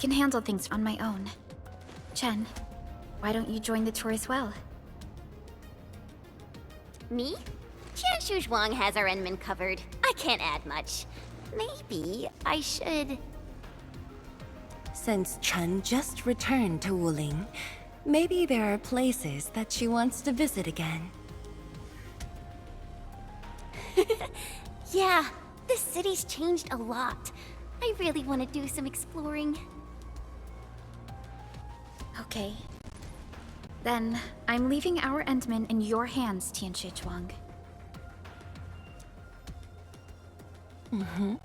can handle things on my own. Chen, why don't you join the tour as well? Me? Qianshu Zhuang has our Enman covered. I can't add much. Maybe I should... Since Chen just returned to Wuling, maybe there are places that she wants to visit again. Yeah, this city's changed a lot. I really want to do some exploring. Okay. Then, I'm leaving our Endman in your hands, Tianshi Zhuang. Mm-hmm.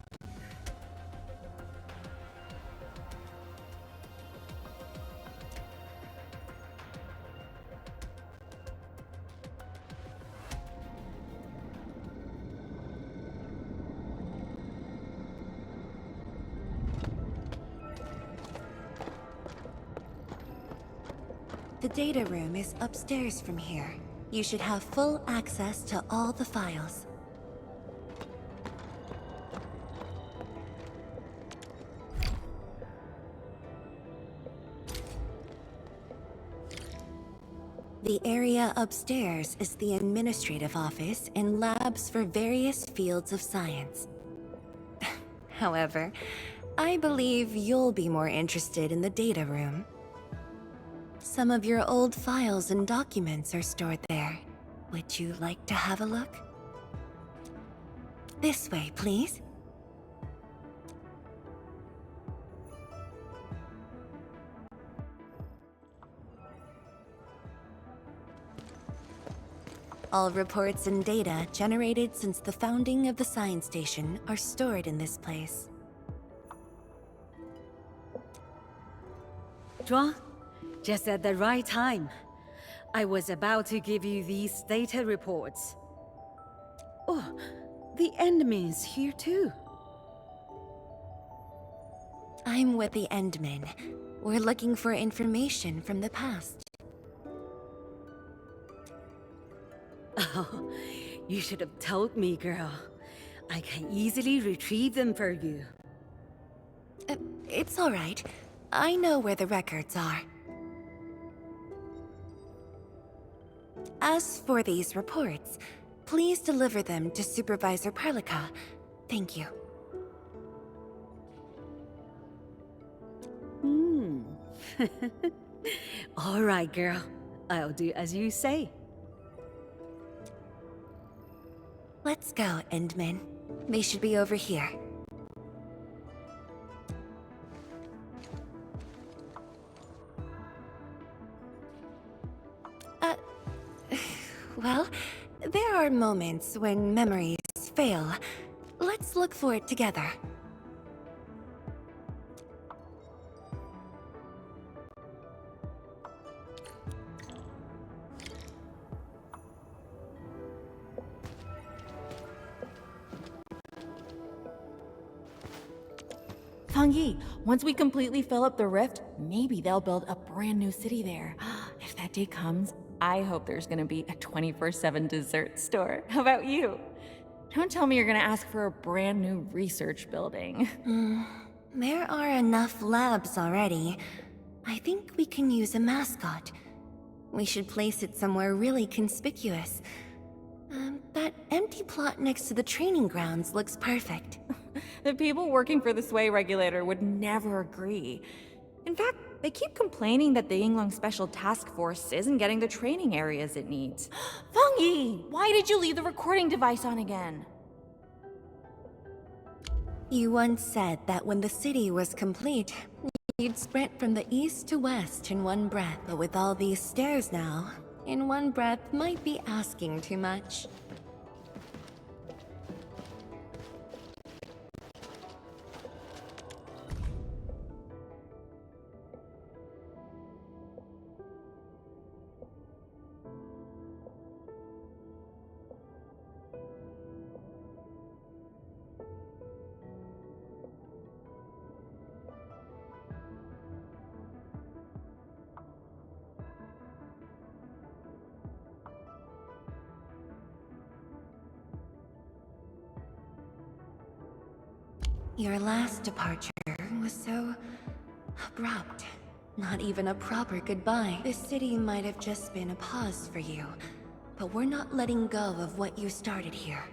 The data room is upstairs from here. You should have full access to all the files. The area upstairs is the administrative office and labs for various fields of science. However, I believe you'll be more interested in the data room. Some of your old files and documents are stored there. Would you like to have a look? This way, please. All reports and data generated since the founding of the science station are stored in this place. Zhuang, just at the right time. I was about to give you these data reports. Oh, the Endman's here too. I'm with the Endman. We're looking for information from the past. Oh, you should have told me, girl. I can easily retrieve them for you. It's all right. I know where the records are. As for these reports, please deliver them to Supervisor Perlica. Thank you. All right, girl. I'll do as you say. Let's go, Endman. They should be over here. Well, there are moments when memories fail. Let's look for it together. Fang Yi, once we completely fill up the rift, maybe they'll build a brand new city there. If that day comes, I hope there's gonna be a 24/7 dessert store. How about you? Don't tell me you're gonna ask for a brand new research building. There are enough labs already. I think we can use a mascot. We should place it somewhere really conspicuous. That empty plot next to the training grounds looks perfect. The people working for the Sway Regulator would never agree. In fact, they keep complaining that the Yinglong Special Task Force isn't getting the training areas it needs. Fang Yi, why did you leave the recording device on again? You once said that when the city was complete, you'd sprint from the east to west in one breath. But with all these stairs now, in one breath might be asking too much. Your last departure was so Abrupt. Not even a proper goodbye. This city might have just been a pause for you, but we're not letting go of what you started here.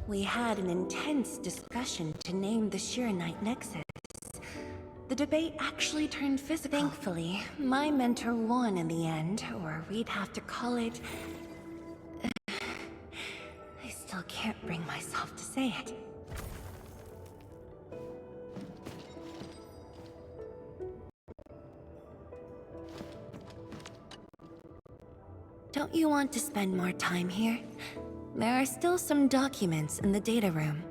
We had an intense discussion to name the Shiranite Nexus. The debate actually turned physical. Thankfully, my mentor won in the end, or we'd have to call it... I still can't bring myself to say it. Don't you want to spend more time here? There are still some documents in the data room.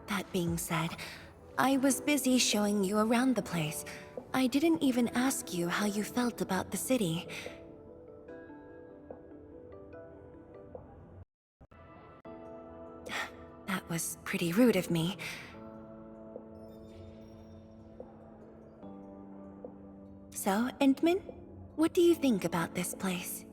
That being said, I was busy showing you around the place. I didn't even ask you how you felt about the city. That was pretty rude of me. So, Entman, what do you think about this place?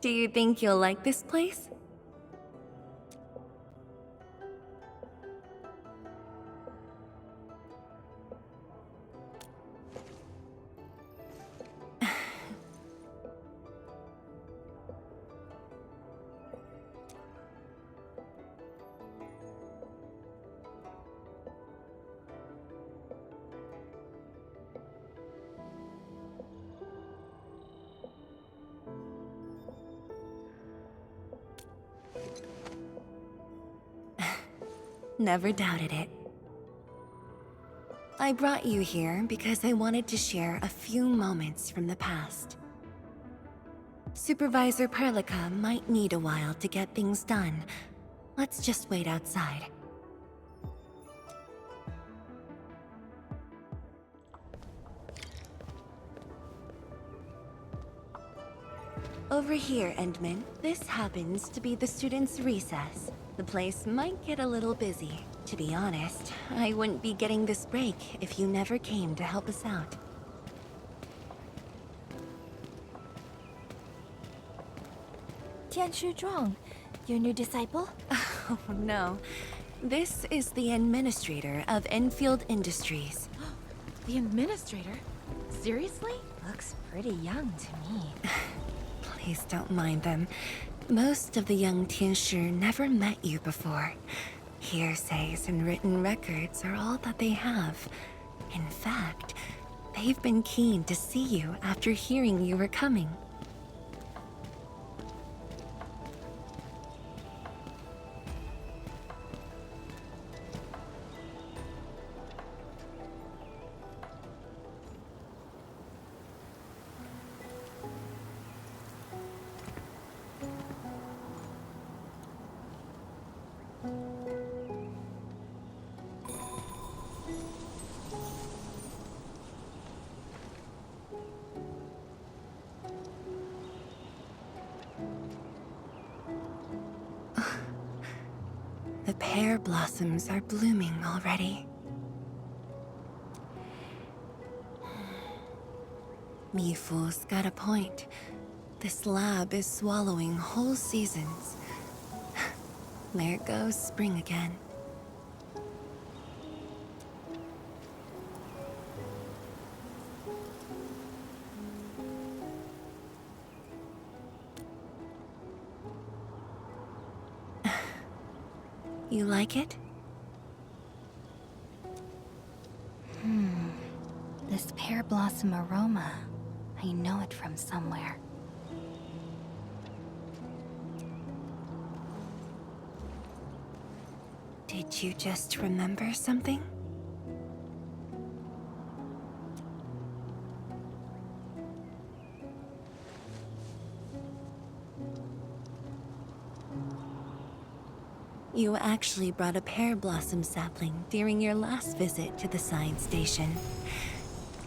Do you think you'll like this place? Never doubted it. I brought you here because I wanted to share a few moments from the past. Supervisor Perlica might need a while to get things done. Let's just wait outside. Over here, Entman. This happens to be the students' recess. The place might get a little busy. To be honest, I wouldn't be getting this break if you never came to help us out. Tianshu Zhuang, your new disciple? Oh no. This is the administrator of Enfield Industries. The administrator? Seriously? Looks pretty young to me. Please don't mind them. Most of the young Tianshi never met you before. Hearsays and written records are all that they have. In fact, they've been keen to see you after hearing you were coming. The pear blossoms are blooming already. Mifu's got a point. This lab is swallowing whole seasons. There goes spring again. You like it? This pear blossom aroma. I I know it from somewhere. Did you just remember something? You actually brought a pear blossom sapling during your last visit to the science station.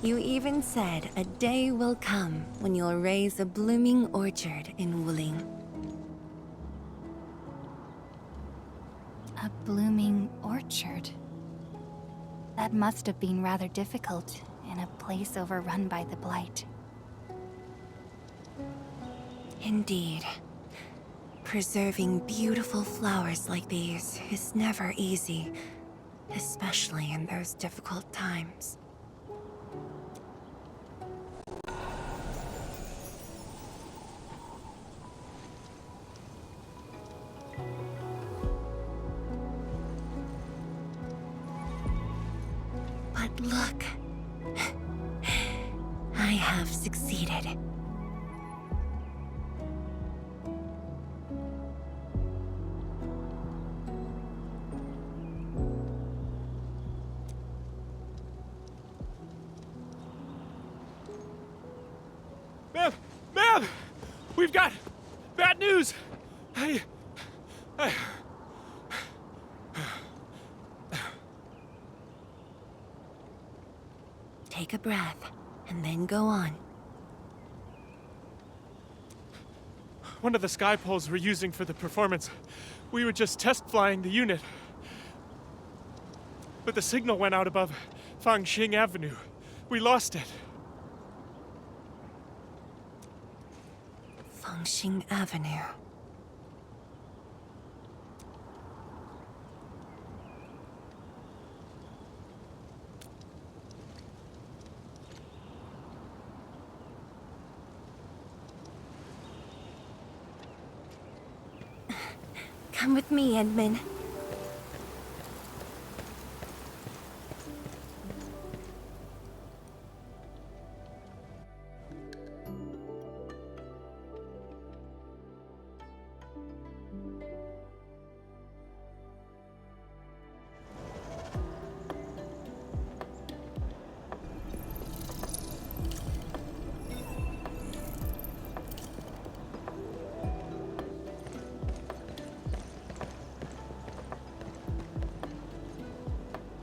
You even said a day will come when you'll raise a blooming orchard in Wuling. A blooming orchard. That must have been rather difficult in a place overrun by the Blight. Indeed. Preserving beautiful flowers like these is never easy, especially in those difficult times. But look, I have succeeded. Ma'am! We've got bad news! I... Take a breath, and then go on. One of the sky poles we're using for the performance. We were just test flying the unit. But the signal went out above Fangxing Avenue. We lost it. Fangxing Avenue. Come with me, Edmund.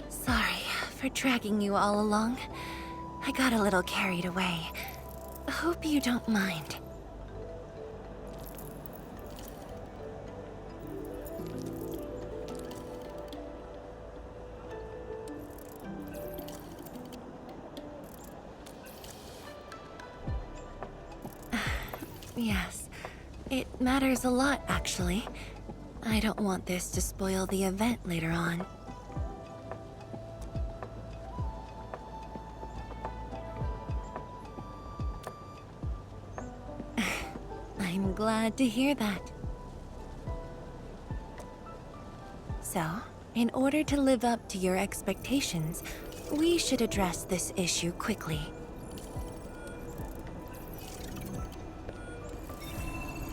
Sorry for dragging you all along. I got a little carried away. Hope you don't mind. Yes, it matters a lot, actually. I don't want this to spoil the event later on. I'm glad to hear that. So, in order to live up to your expectations, we should address this issue quickly.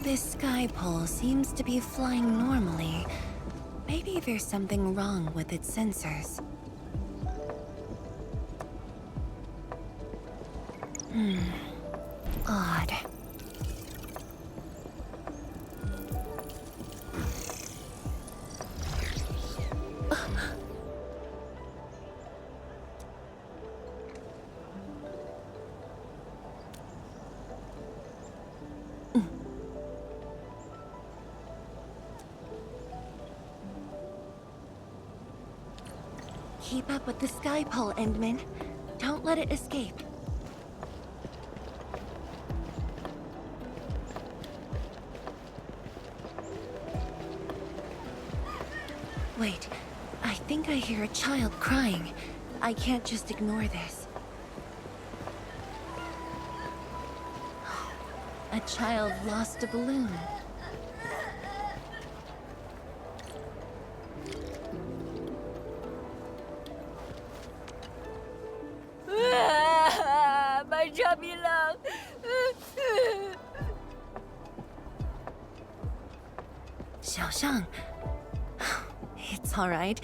This sky pole seems to be flying normally. Maybe there's something wrong with its sensors. Odd. Keep up with the sky pole, Endman. Don't let it escape. Wait, I think I hear a child crying. I can't just ignore this. A child lost a balloon. My chubby love! Shang. It's all right.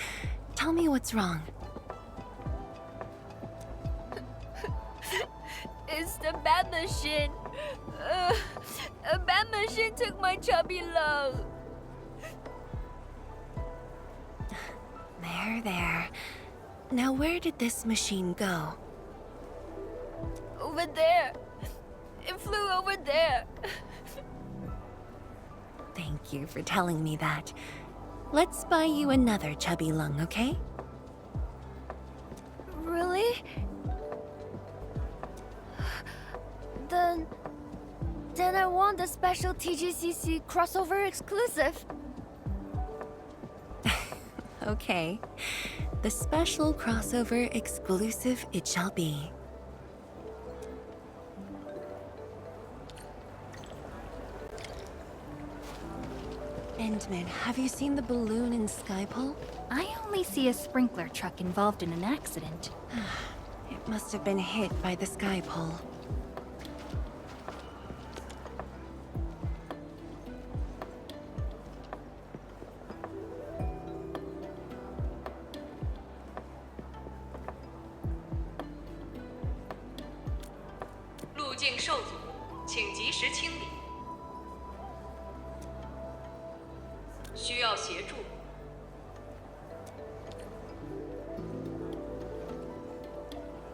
Tell me what's wrong. It's the bad machine. A bad machine took my chubby love. There. Now where did this machine go? Over there. It flew over there. Thank you for telling me that. Let's buy you another chubby lung, okay? Really? Then I want the special TGCC crossover exclusive. Okay. The special crossover exclusive it shall be. Endman, have you seen the balloon in Skypole? I only see a sprinkler truck involved in an accident. It must have been hit by the Skypole.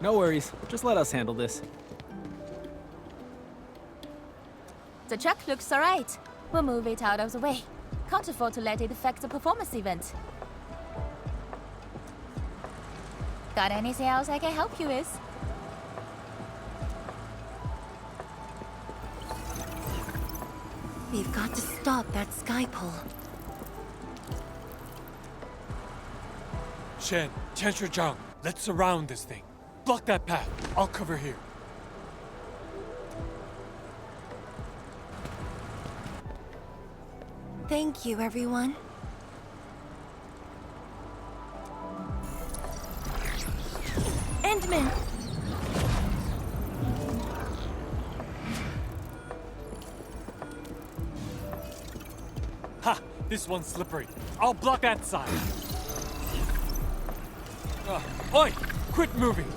No worries, just let us handle this. The truck looks alright. We'll move it out of the way. Can't afford to let it affect the performance event. Got anything else I can help you with? We've got to stop that Skypole. Shen, Chancellor Zhang, let's surround this thing. Block that path. I'll cover here. Thank you, everyone. Endman! Ha! This one's slippery. I'll block that side. Oi! Quit moving!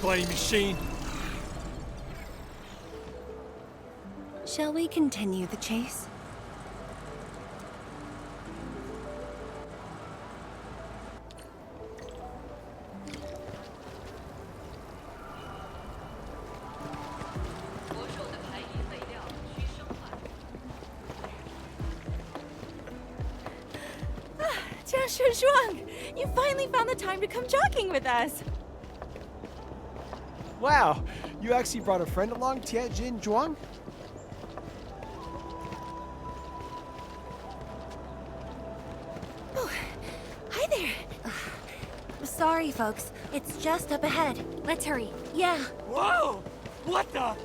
Bloody machine. Shall we continue the chase? Chancellor Zhuang, you finally found the time to come jogging with us. Wow, you actually brought a friend along, Tianjin Zhuang? Oh, hi there. Sorry, folks. It's just up ahead. Let's hurry. Yeah. Whoa! What the?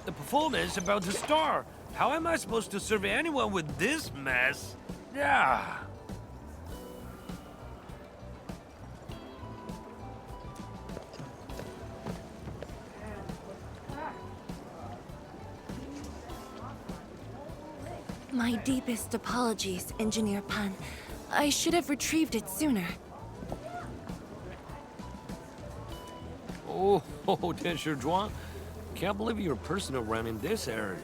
The performance is about to start. How am I supposed to survey anyone with this mess? Yeah. My deepest apologies, Engineer Pan. I should have retrieved it sooner. Oh, Chancellor Zhuang. Can't believe you're personal running this errand.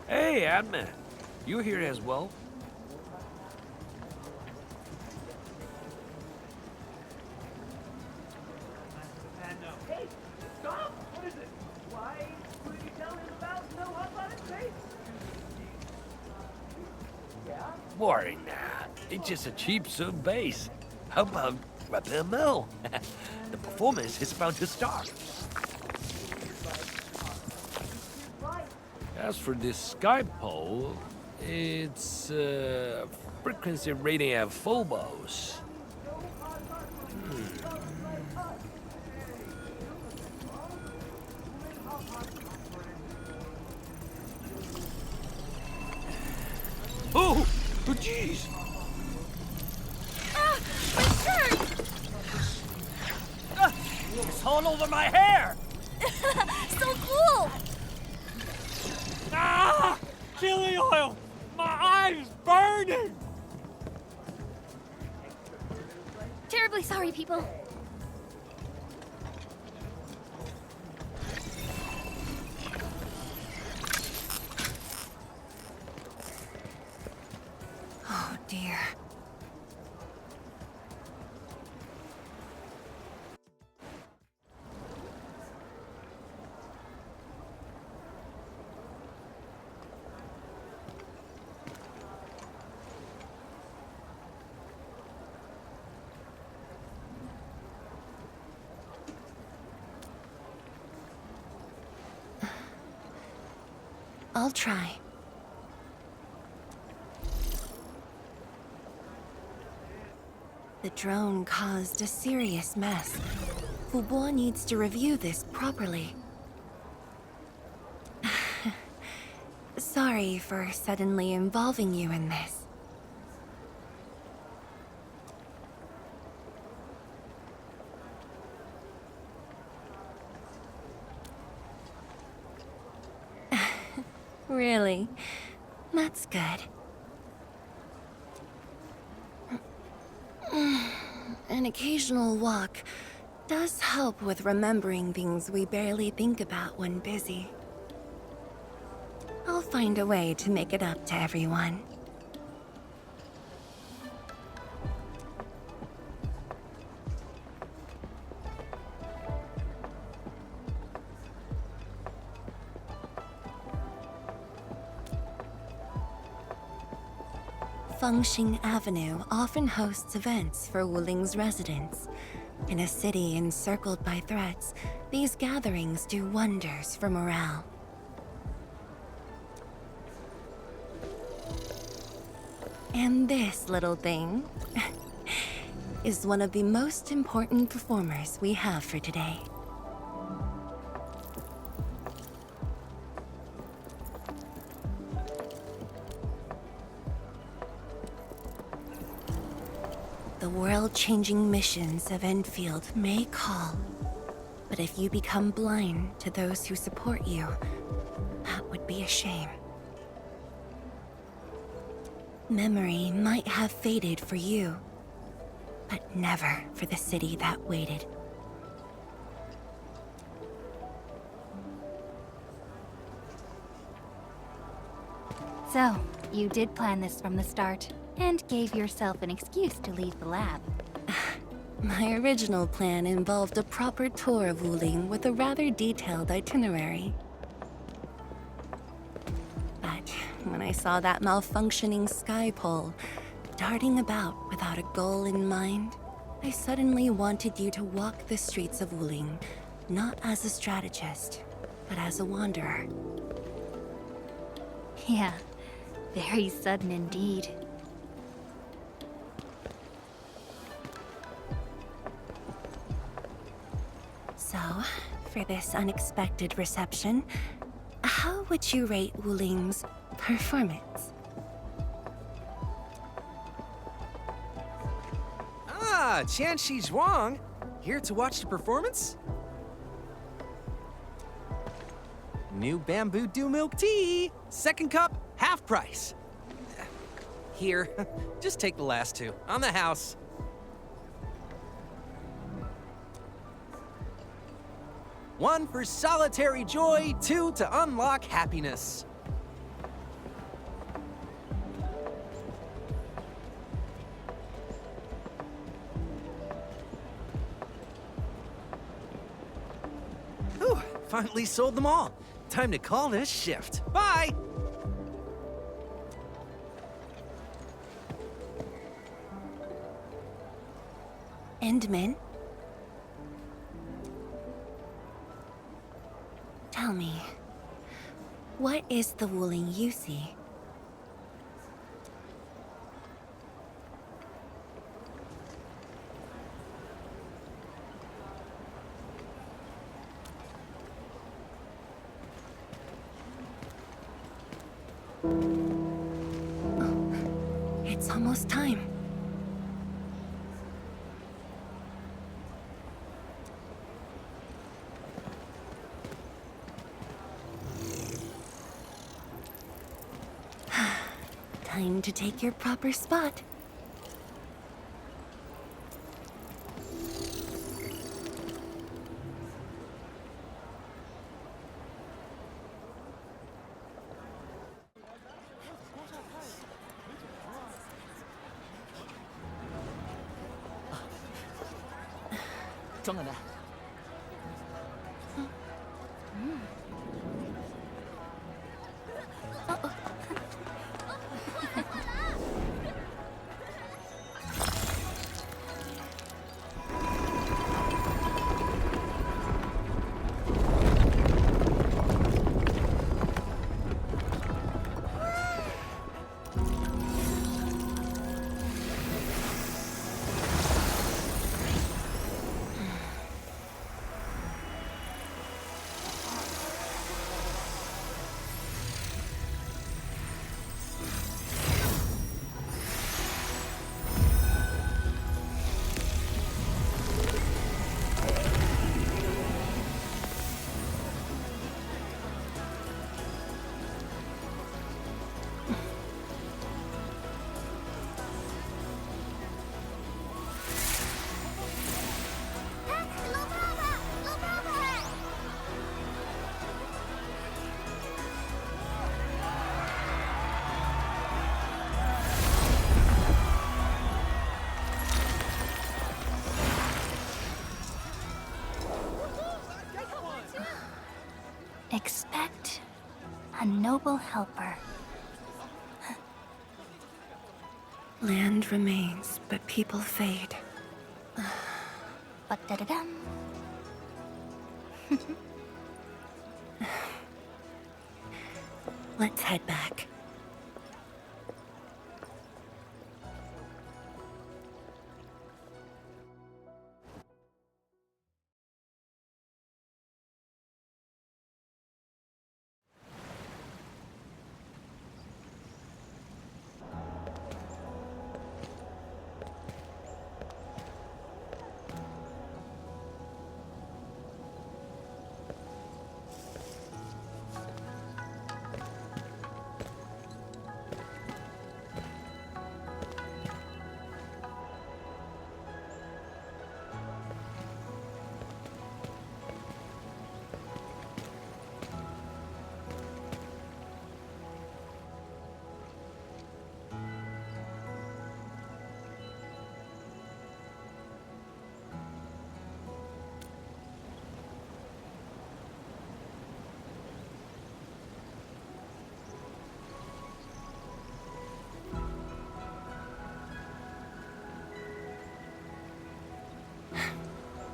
Hey, Admin. You here as well? Hey, stop! What is it? Why would you tell him about no up on his face? Yeah? Boring now. It's just a cheap soup base. How about Rapid Mill? The performance is about to start. As for this Skypole, it's frequency rating at Phobos. Oh, jeez! almost all over my hair! So cool! Ah! Chili oil! My eye's burning! Terribly sorry, people. Oh dear. I'll try. The drone caused a serious mess. Fubo needs to review this properly. Sorry for suddenly involving you in this. Really? That's good. An occasional walk does help with remembering things we barely think about when busy. I'll find a way to make it up to everyone. Fengxing Avenue often hosts events for Wuling's residents. In a city encircled by threats, these gatherings do wonders for morale. And this little thing is one of the most important performers we have for today. The world-changing missions of Enfield may call, but if you become blind to those who support you, that would be a shame. Memory might have faded for you, but never for the city that waited. So, you did plan this from the start, and gave yourself an excuse to leave the lab. My original plan involved a proper tour of Wuling with a rather detailed itinerary. But when I saw that malfunctioning sky pole, darting about without a goal in mind, I suddenly wanted you to walk the streets of Wuling, not as a strategist, but as a wanderer. Yeah, very sudden indeed. So, for this unexpected reception, how would you rate Wuling's performance? Ah, Qianxi Zhuang. Here to watch the performance? New bamboo dew milk tea. Second cup, half price. Here, just take the last two. On the house. One for solitary joy, two to unlock happiness. Whew, finally sold them all. Time to call this shift. Bye! Endman? Tell me, what is the Wuling you see? Oh, it's almost time. Time to take your proper spot. Expect a noble helper. Land remains, but people fade. Ba-da-da-dum. Let's head back.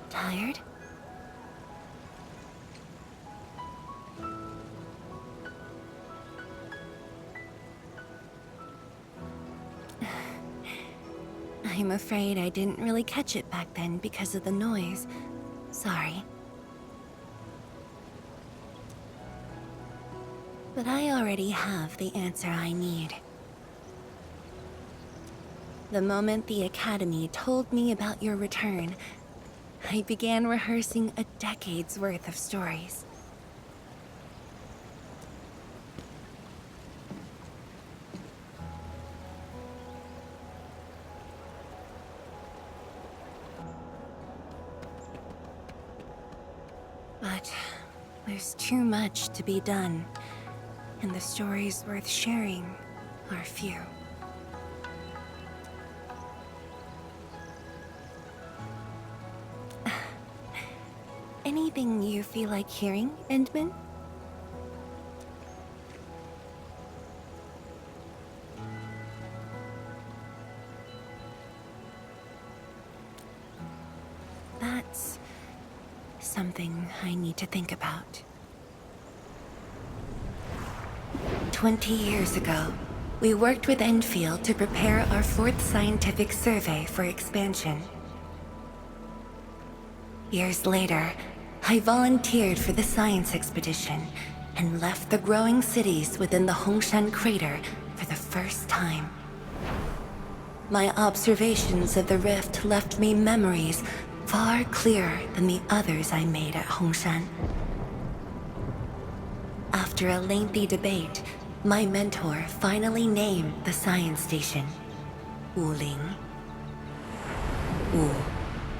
Tired? I'm afraid I didn't really catch it back then because of the noise. Sorry. But I already have the answer I need. The moment the Academy told me about your return, I began rehearsing a decade's worth of stories. But there's too much to be done, and the stories worth sharing are few. Anything you feel like hearing, Endman? That's something I need to think about. 20 years ago, we worked with Enfield to prepare our 4th scientific survey for expansion. Years later, I volunteered for the science expedition and left the growing cities within the Hongshan crater for the first time. My observations of the rift left me memories far clearer than the others I made at Hongshan. After a lengthy debate, my mentor finally named the science station Wuling. Wu,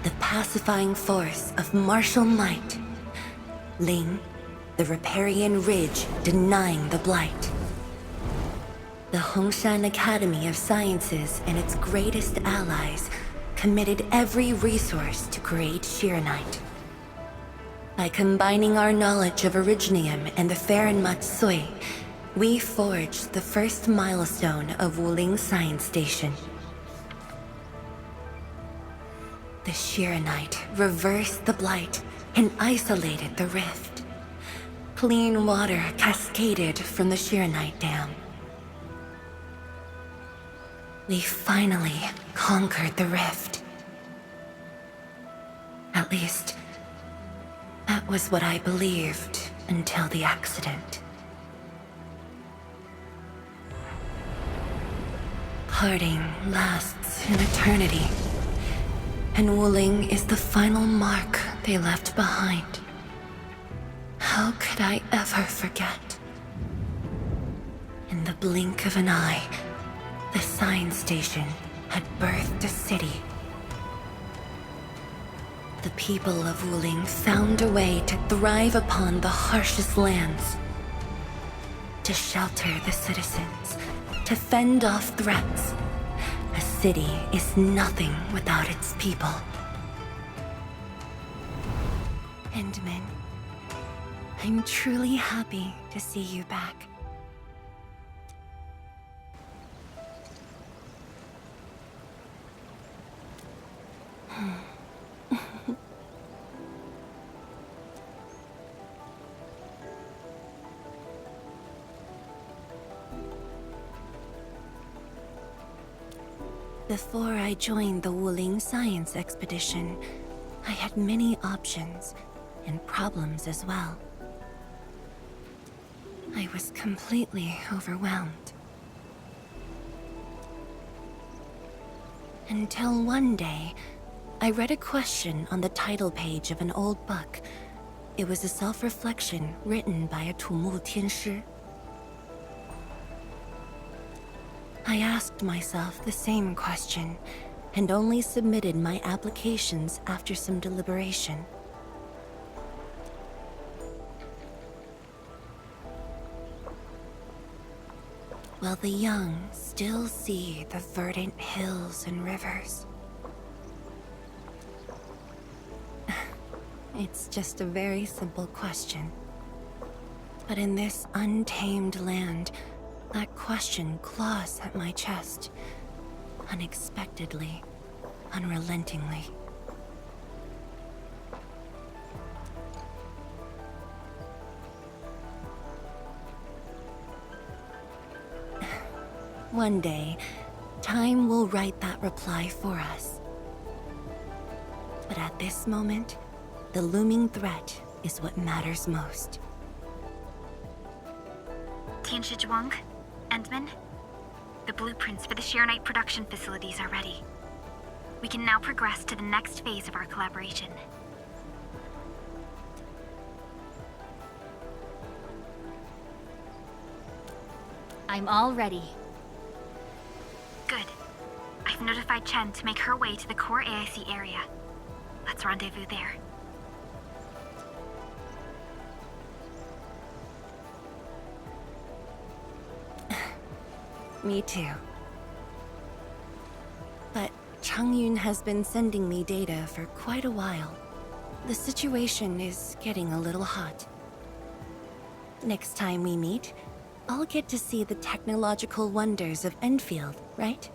the pacifying force of martial might. Ling, the riparian ridge denying the blight. The Hongshan Academy of Sciences and its greatest allies committed every resource to create Shiranite. By combining our knowledge of Originium and the Farron Matsui, we forged the first milestone of Wuling Science Station. The Shiranite reversed the blight and isolated the rift. Clean water cascaded from the Shiranite Dam. We finally conquered the rift. At least, that was what I believed until the accident. Parting lasts an eternity, and Wuling is the final mark they left behind. How could I ever forget? In the blink of an eye, the science station had birthed a city. The people of Wuling found a way to thrive upon the harshest lands, to shelter the citizens, to fend off threats. A city is nothing without its people. Endman, I'm truly happy to see you back. Before I joined the Wuling Science Expedition, I had many options and problems as well. I was completely overwhelmed. Until one day, I read a question on the title page of an old book. It was a self-reflection written by a Tumu Tianshi. I asked myself the same question, and only submitted my applications after some deliberation. While the young still see the verdant hills and rivers. It's just a very simple question. But in this untamed land, that question claws at my chest, unexpectedly, unrelentingly. One day, time will write that reply for us. But at this moment, the looming threat is what matters most. Tianshi Zhuang, Endman, the blueprints for the Shiranite production facilities are ready. We can now progress to the next phase of our collaboration. I'm all ready. Good. I've notified Chen to make her way to the core AIC area. Let's rendezvous there. Me too. But Changyun has been sending me data for quite a while. The situation is getting a little hot. Next time we meet, I'll get to see the technological wonders of Enfield, right?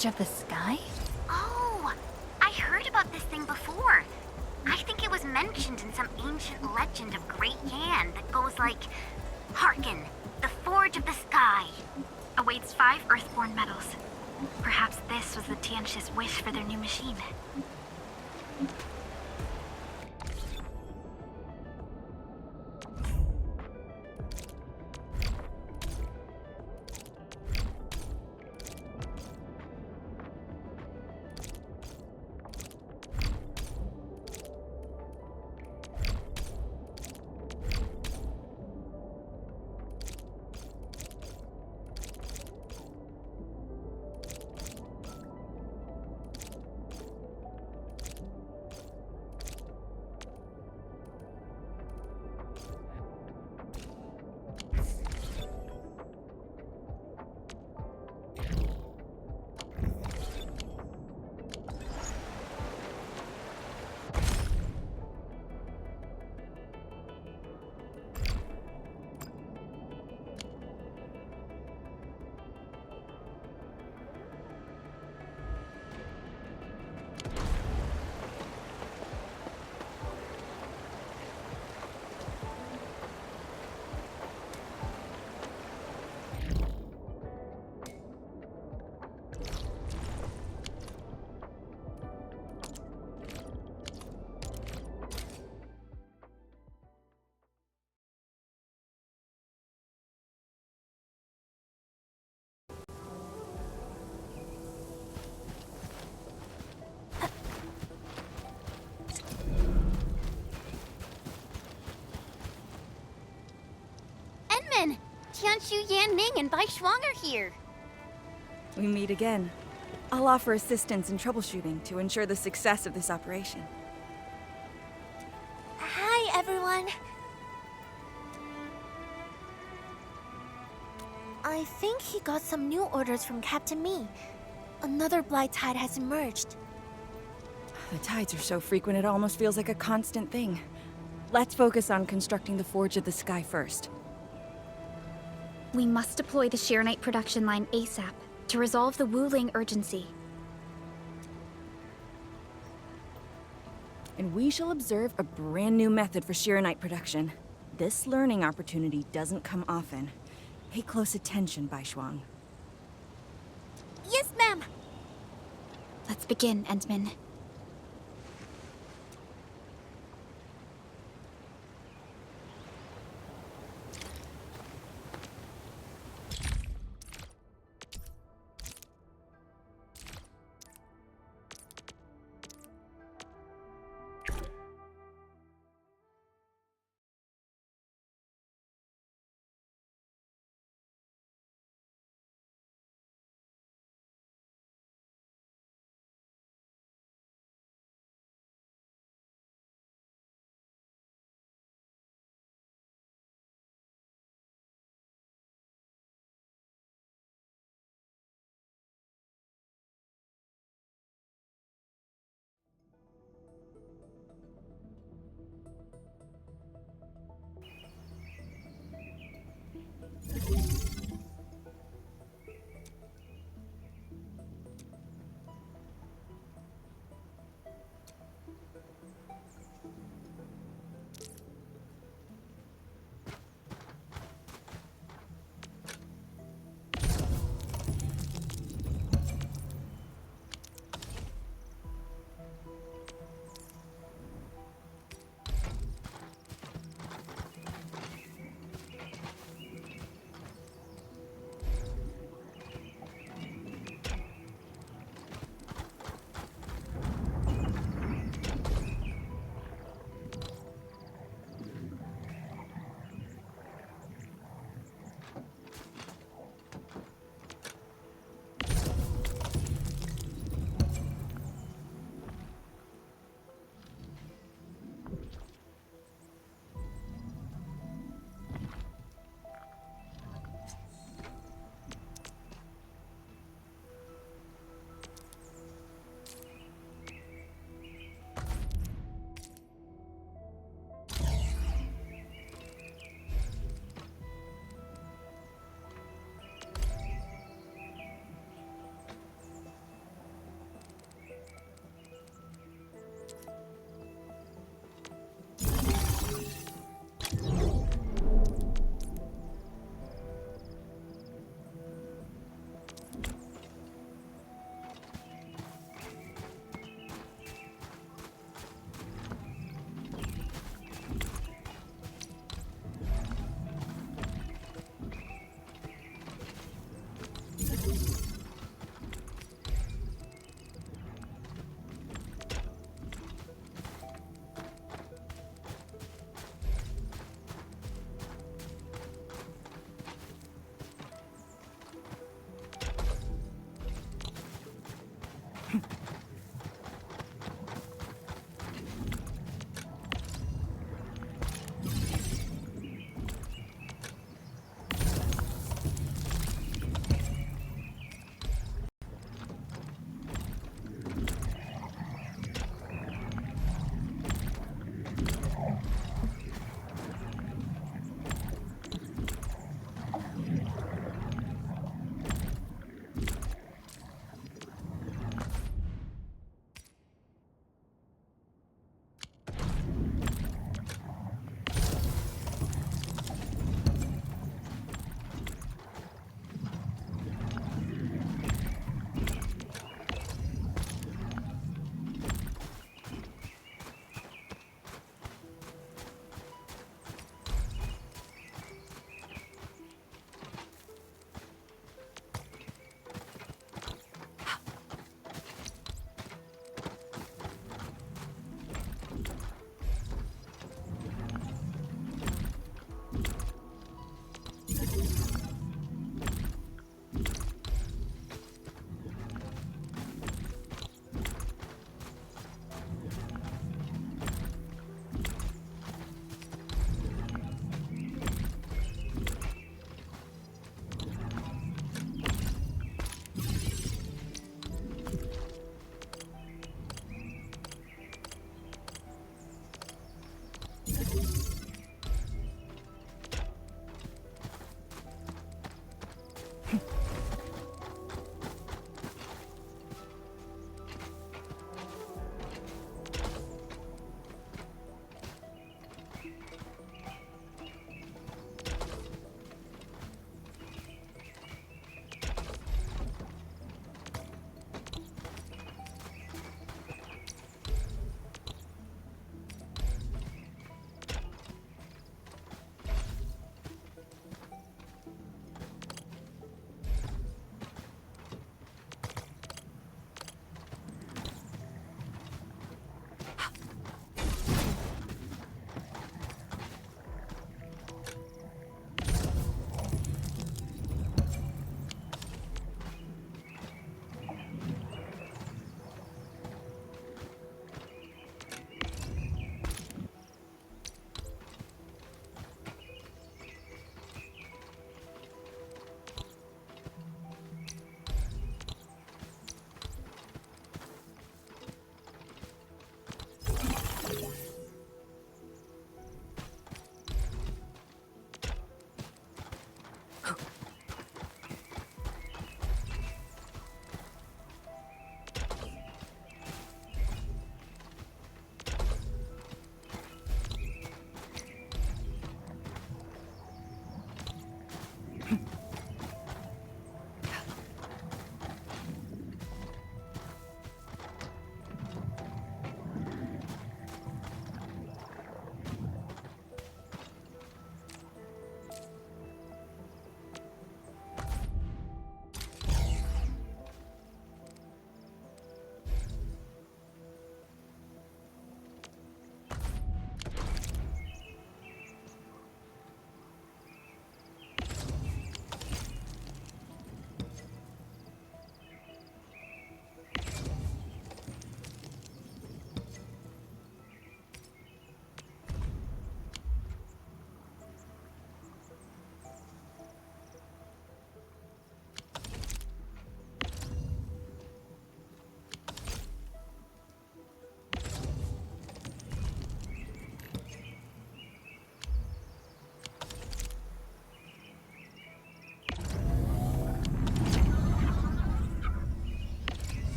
Forge of the Sky? Oh, I heard about this thing before. I think it was mentioned in some ancient legend of Great Yan that goes like, "Hearken, the Forge of the Sky awaits 5 Earthborn metals. Perhaps this was the Tiansh's wish for their new machine." Edmund! Tianshu, Yan Ning, and Bai Shuang are here. We meet again. I'll offer assistance in troubleshooting to ensure the success of this operation. Hi, everyone. I think he got some new orders from Captain Mi. Another blight tide has emerged. The tides are so frequent it almost feels like a constant thing. Let's focus on constructing the Forge of the Sky first. We must deploy the Sheernite production line ASAP to resolve the Wuling urgency. And we shall observe a brand new method for Sheernite production. This learning opportunity doesn't come often. Pay close attention, Bai Shuang. Yes, ma'am. Let's begin, Endman.